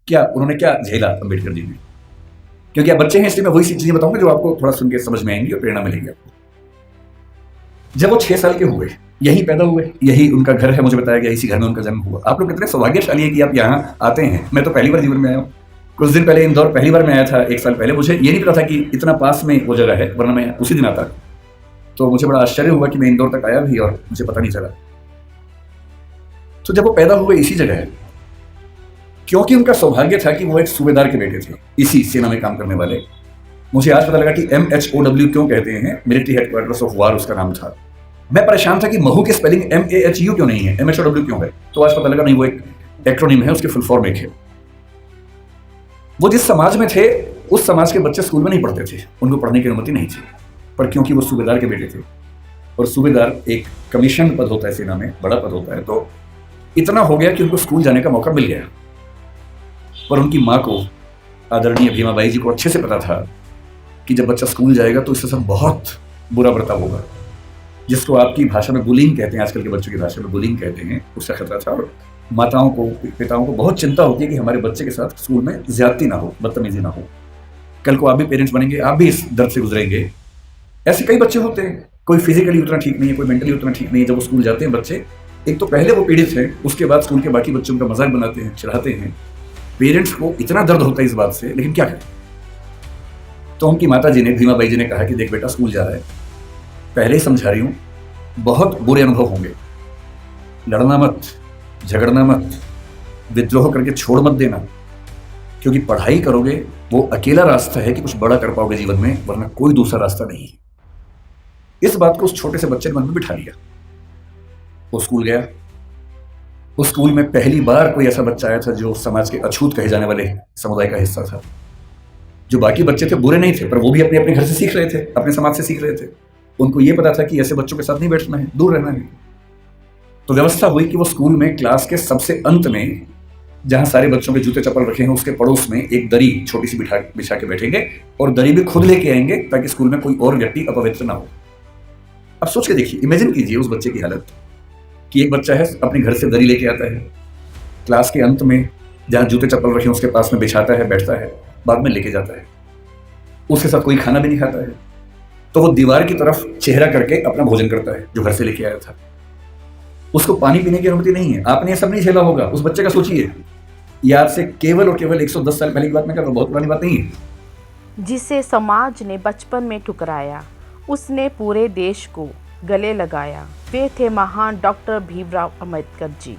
क्या उन्होंने क्या झेला अम्बेडकर जी ने। क्योंकि आप बच्चे हैं इसलिए मैं वही चीजें बताऊंगा जो आपको थोड़ा सुन के समझ में आएंगी और प्रेरणा मिलेगी आपको। जब वो 6 साल के हुए, यहीं पैदा हुए, यही उनका घर है, मुझे बताया गया इसी घर में उनका जन्म हुआ। आप लोग कितने सौभाग्यशाली है कि आप यहाँ आते हैं। मैं तो पहली बार जीवन में आया हूँ। कुछ दिन पहले इंदौर पहली बार मैं आया था, 1 साल पहले। मुझे ये नहीं पता था कि इतना पास में वो जगह है, वरना मैं उसी दिन आता। तो मुझे बड़ा आश्चर्य हुआ कि मैं इंदौर तक आया भी और मुझे पता नहीं चला। तो जब वो पैदा हुए इसी जगह है, क्योंकि उनका सौभाग्य था कि वो एक सूबेदार के बेटे थे, इसी सेना में काम करने वाले। मुझे आज पता लगा कि MHOW क्यों कहते हैं, मिलिट्री हेडक्वार्टर्स ऑफ वार उसका नाम था। मैं परेशान था कि महू की स्पेलिंग MAHU क्यों नहीं है, MHOW क्यों है। तो आज पता लगा नहीं, वो एक एक्रोनिम है, उसकी फुल फॉर्म एक है। वो जिस समाज में थे उस समाज के बच्चे स्कूल में नहीं पढ़ते थे, उनको पढ़ने की अनुमति नहीं थी। पर क्योंकि वो सूबेदार के बेटे थे, और सूबेदार एक कमीशन पद होता है सेना में, बड़ा पद होता है, तो इतना हो गया कि उनको स्कूल जाने का मौका मिल गया। पर उनकी माँ को, आदरणीय भीमाबाई जी को अच्छे से पता था कि जब बच्चा स्कूल जाएगा तो इससे सब बहुत बुरा बर्ताव होगा, जिसको आपकी भाषा में बुलिंग कहते हैं, आजकल के बच्चों की भाषा में बुलिंग कहते हैं, उसका खतरा था। और माताओं को, पिताओं को बहुत चिंता होती है कि हमारे बच्चे के साथ स्कूल में ज्यादती ना हो, बदतमीजी ना हो। कल को आप भी पेरेंट्स बनेंगे, आप भी इस दर्द से गुजरेंगे। ऐसे कई बच्चे होते हैं, कोई फिजिकली उतना ठीक नहीं है, कोई मेंटली उतना ठीक नहीं है। जब वो स्कूल जाते हैं बच्चे, एक तो पहले वो पीड़ित हैं, उसके बाद स्कूल के बाकी बच्चों का मजाक बनाते हैं, चिढ़ाते हैं। पेरेंट्स को इतना दर्द होता है इस बात से, लेकिन क्या करें। तो उनकी माता जी ने, भीमाबाई जी ने कहा कि देख बेटा, स्कूल जा रहा है, पहले ही समझा रही हूं, बहुत बुरे अनुभव होंगे, लड़ना मत, झगड़ना मत, विद्रोह करके छोड़ मत देना, क्योंकि पढ़ाई करोगे वो अकेला रास्ता है कि कुछ बड़ा कर पाओगे जीवन में, वरना कोई दूसरा रास्ता नहीं है। इस बात को उस छोटे से बच्चे ने मन में बिठा लिया। वो स्कूल गया। उस स्कूल में पहली बार कोई ऐसा बच्चा आया था जो समाज के अछूत कहे जाने वाले समुदाय का हिस्सा था। जो बाकी बच्चे थे बुरे नहीं थे, पर वो भी अपने अपने घर से सीख रहे थे, अपने समाज से सीख रहे थे। उनको ये पता था कि ऐसे बच्चों के साथ नहीं बैठना है, दूर रहना है। तो व्यवस्था हुई कि वो स्कूल में क्लास के सबसे अंत में, जहां सारे बच्चों के जूते चप्पल रखे हैं, उसके पड़ोस में एक दरी छोटी सी बिछा के बैठेंगे, और दरी भी खुद लेके आएंगे ताकि स्कूल में कोई और व्यक्ति अपवित्र ना हो। अब सोच के देखिए, इमेजिन कीजिए उस बच्चे की हालत कि एक बच्चा है, अपने घर से दरी लेके आता है, क्लास के अंत में जहां जूते चप्पल रखे हैं उसके पास में बिछाता है, बैठता है, बाद में लेके जाता है। उसके साथ कोई खाना भी नहीं खाता है, तो वो दीवार की तरफ चेहरा करके अपना भोजन करता है जो घर से लेके आया था। उसको पानी पीने की अनुमति नहीं है। आपने ये सब नहीं झेला होगा, उस बच्चे का सोचिए। ये आज से केवल और केवल 110 साल पहले की बात मैं कर रहा हूँ, बहुत पुरानी बात नहीं है। जिसे समाज ने बचपन में ठुकराया, उसने पूरे देश को गले लगाया। वे थे महान डॉक्टर भीमराव अम्बेडकर जी।